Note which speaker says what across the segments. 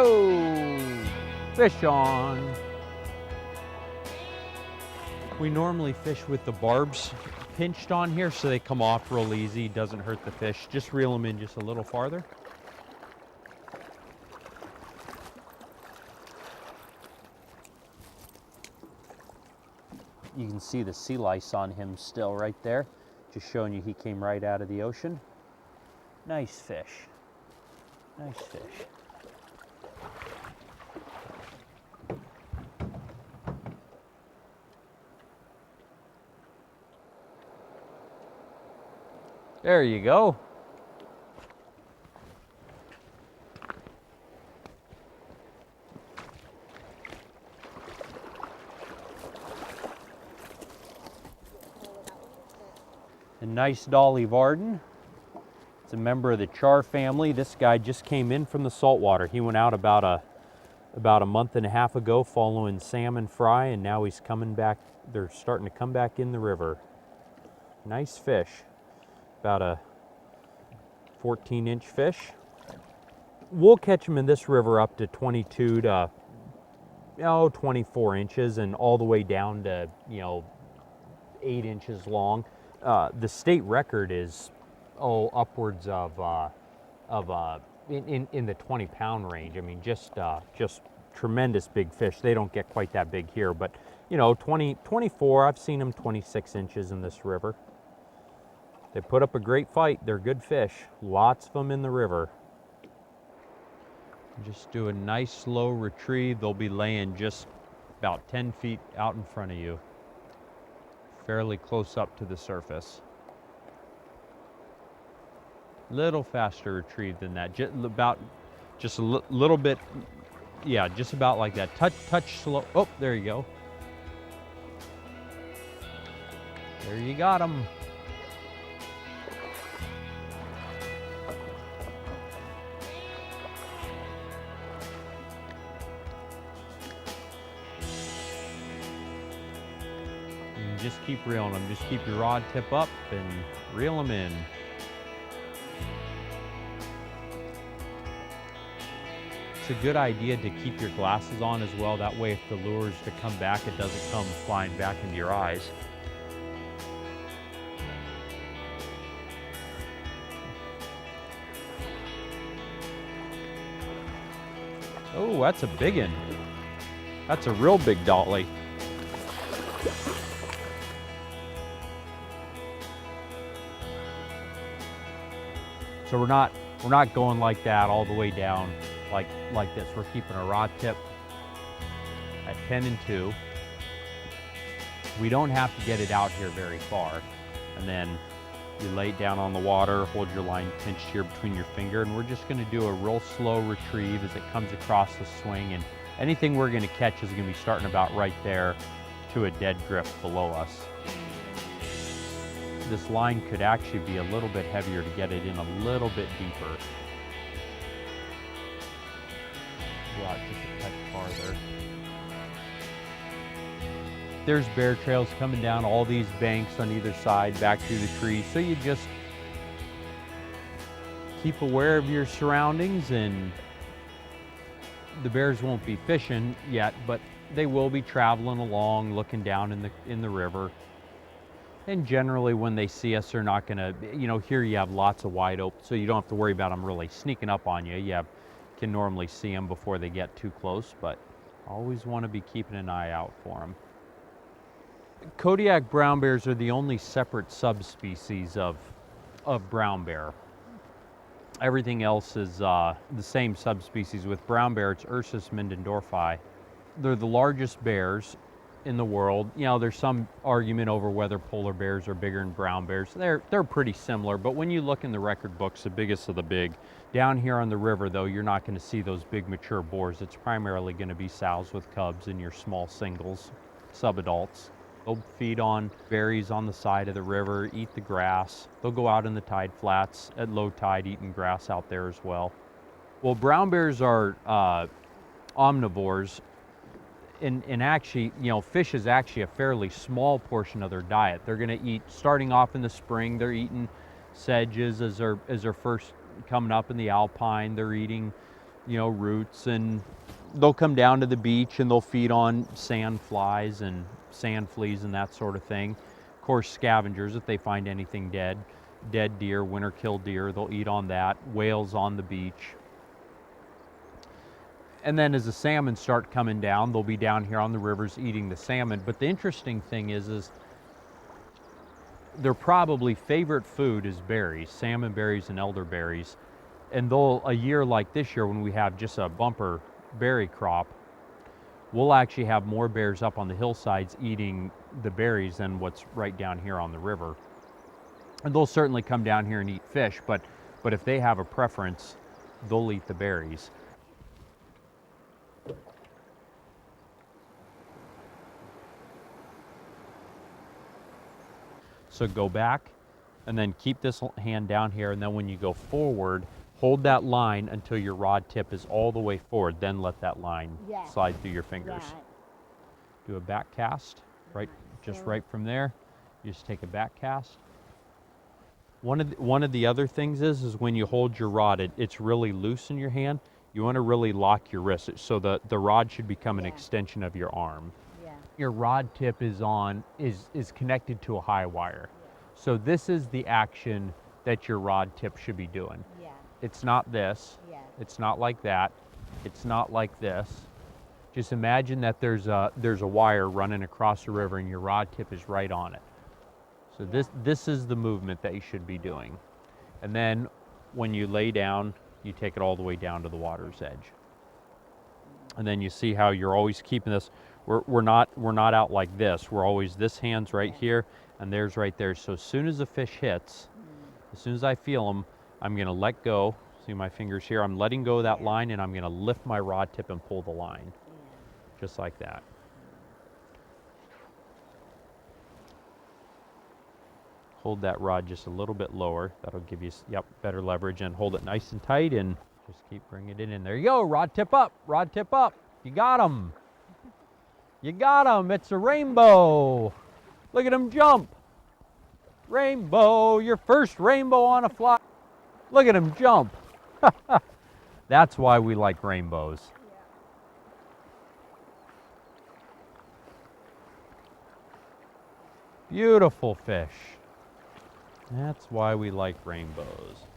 Speaker 1: Oh, fish on. We normally fish with the barbs pinched on here so they come off real easy, doesn't hurt the fish. Just reel them in just a little farther. You can see the sea lice on him still right there. Just showing you he came right out of the ocean. Nice fish. Nice fish. There you go. A nice Dolly Varden. It's a member of the char family. This guy just came in from the saltwater. He went out about a month and a half ago following salmon fry, and now he's coming back. They're starting to come back in the river. Nice fish. About a 14-inch fish. We'll catch them in this river up to 22 to 24 inches and all the way down to 8 inches long. The state record is upwards of in the 20-pound range. I mean, just tremendous big fish. They don't get quite that big here, but 24. I've seen them 26 inches in this river. They put up a great fight. They're good fish. Lots of them in the river. Just do a nice slow retrieve. They'll be laying just about 10 feet out in front of you. Fairly close up to the surface. Little faster retrieve than that. Just a little bit, yeah, just about like that. Touch slow. Oh, there you go. There you got them. Just keep reeling them. Just keep your rod tip up and reel them in. It's a good idea to keep your glasses on as well. That way if the lure is to come back, it doesn't come flying back into your eyes. Oh, that's a big one. That's a real big dolly. So we're not going like that all the way down like this. We're keeping a rod tip at 10 and 2. We don't have to get it out here very far. And then you lay it down on the water, hold your line pinched here between your finger, and we're just gonna do a real slow retrieve as it comes across the swing, and anything we're gonna catch is gonna be starting about right there to a dead drift below us. This line could actually be a little bit heavier to get it in a little bit deeper. Go out just a touch farther. There's bear trails coming down all these banks on either side, back through the trees. So you just keep aware of your surroundings, and the bears won't be fishing yet, but they will be traveling along, looking down in the river. And generally when they see us, they're not gonna, here you have lots of wide open, so you don't have to worry about them really sneaking up on you. You can normally see them before they get too close, but always want to be keeping an eye out for them. Kodiak brown bears are the only separate subspecies of brown bear. Everything else is the same subspecies. With brown bear, it's Ursus mindendorfi. They're the largest bears in the world. There's some argument over whether polar bears are bigger than brown bears. They're pretty similar, but when you look in the record books, the biggest of the big. Down here on the river, though, you're not going to see those big mature boars. It's primarily going to be sows with cubs and your small singles, subadults. They'll feed on berries on the side of the river, eat the grass. They'll go out in the tide flats at low tide eating grass out there as well. Well, brown bears are omnivores. And actually, fish is actually a fairly small portion of their diet. They're going to eat, starting off in the spring, they're eating sedges as they're first coming up in the alpine. They're eating you know, roots, and they'll come down to the beach and they'll feed on sand flies and sand fleas and that sort of thing. Of course, scavengers, if they find anything dead deer, winter killed deer, they'll eat on that. Whales on the beach. And then as the salmon start coming down, they'll be down here on the rivers eating the salmon. But the interesting thing is their probably favorite food is berries, salmon berries and elderberries. And they'll, a year like this year when we have just a bumper berry crop, we'll actually have more bears up on the hillsides eating the berries than what's right down here on the river. And they'll certainly come down here and eat fish, but if they have a preference, they'll eat the berries. So go back and then keep this hand down here, and then when you go forward, hold that line until your rod tip is all the way forward, then let that line slide through your fingers. Right. Do a back cast, right, just right from there. You just take a back cast. One of the other things is when you hold your rod, it's really loose in your hand. You want to really lock your wrist, so the rod should become an extension of your arm. Yeah. Your rod tip is connected to a high wire. Yeah. So this is the action that your rod tip should be doing. Yeah. It's not this. Yeah. It's not like that. It's not like this. Just imagine that there's a wire running across the river and your rod tip is right on it. So this is the movement that you should be doing. And then when you lay down, you take it all the way down to the water's edge. And then you see how you're always keeping this. We're not out like this. We're always, this hand's right here and there's right there. So as soon as the fish hits, as soon as I feel them, I'm gonna let go. See my fingers here? I'm letting go of that line and I'm gonna lift my rod tip and pull the line. Just like that. Hold that rod just a little bit lower. That'll give you, better leverage, and hold it nice and tight and just keep bringing it in. There you go, rod tip up, rod tip up. You got him. You got him, it's a rainbow. Look at him jump. Rainbow, your first rainbow on a fly. Look at him jump. That's why we like rainbows. Beautiful fish. That's why we like rainbows.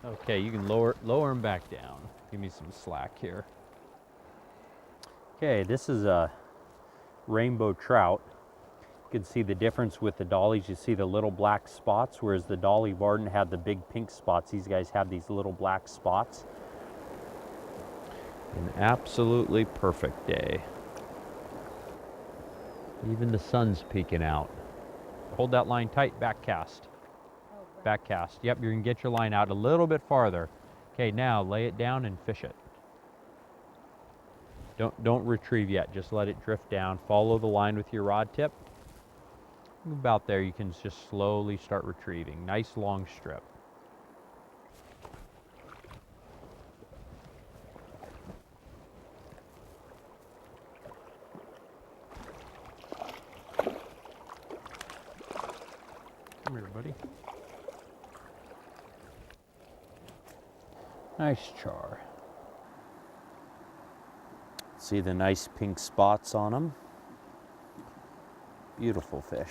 Speaker 1: Okay, you can lower them back down. Give me some slack here. Okay, this is a rainbow trout. You can see the difference with the dollies. You see the little black spots, whereas the dolly Varden had the big pink spots. These guys have these little black spots. An absolutely perfect day. Even the sun's peeking out. Hold that line tight, back cast. Back cast. Yep, you're gonna get your line out a little bit farther. Okay, now lay it down and fish it. Don't retrieve yet, just let it drift down. Follow the line with your rod tip. About there, you can just slowly start retrieving. Nice long strip. Come here, buddy. Nice char. See the nice pink spots on them? Beautiful fish.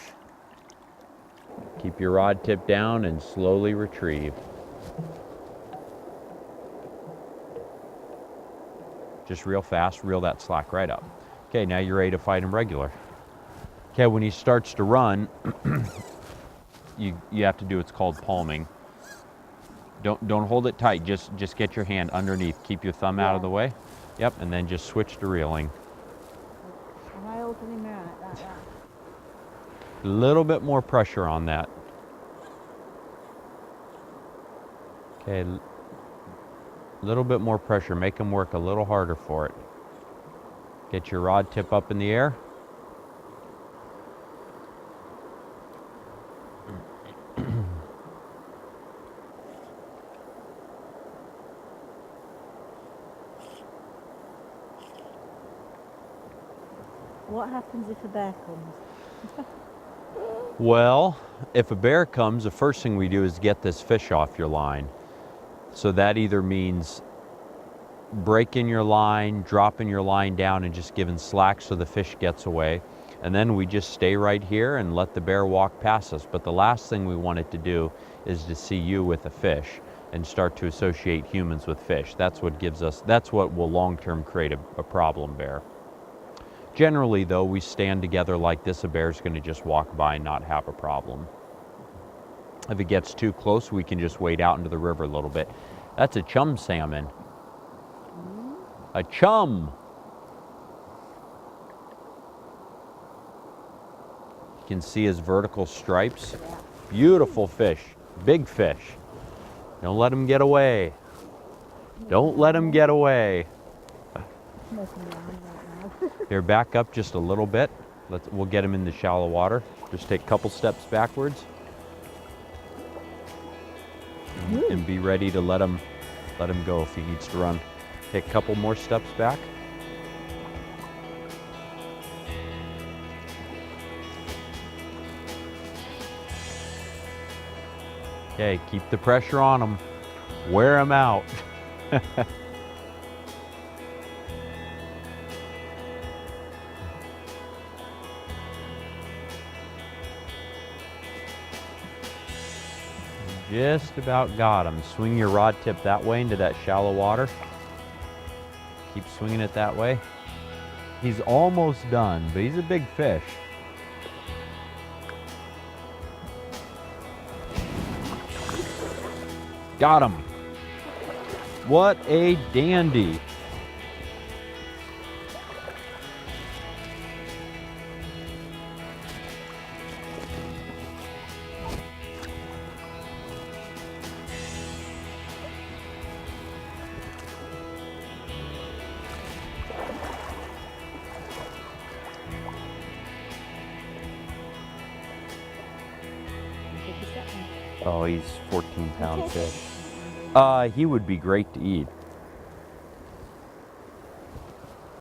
Speaker 1: Keep your rod tip down and slowly retrieve. Just real fast, reel that slack right up. Okay, now you're ready to fight him regular. Okay, when he starts to run, you have to do what's called palming. Don't hold it tight, just get your hand underneath. Keep your thumb out of the way. Yep, and then just switch to reeling.
Speaker 2: Am I holding him right like that?
Speaker 1: A little bit more pressure on that. Okay, a little bit more pressure. Make him work a little harder for it. Get your rod tip up in the air.
Speaker 2: What happens if a bear comes?
Speaker 1: Well, if a bear comes, the first thing we do is get this fish off your line. So that either means breaking your line, dropping your line down, and just giving slack so the fish gets away. And then we just stay right here and let the bear walk past us. But the last thing we want it to do is to see you with a fish and start to associate humans with fish. That's what will long-term create a problem bear. Generally though, we stand together like this, a bear's gonna just walk by and not have a problem. If it gets too close, we can just wade out into the river a little bit. That's a chum salmon. A chum. You can see his vertical stripes. Beautiful fish, big fish. Don't let him get away. Don't let him get away. Here, back up just a little bit. We'll get him in the shallow water. Just take a couple steps backwards. And be ready to let him go if he needs to run. Take a couple more steps back. Okay, keep the pressure on him. Wear him out. Just about got him. Swing your rod tip that way into that shallow water. Keep swinging it that way. He's almost done, but he's a big fish. Got him. What a dandy. Oh, he's 14-pound fish. He would be great to eat.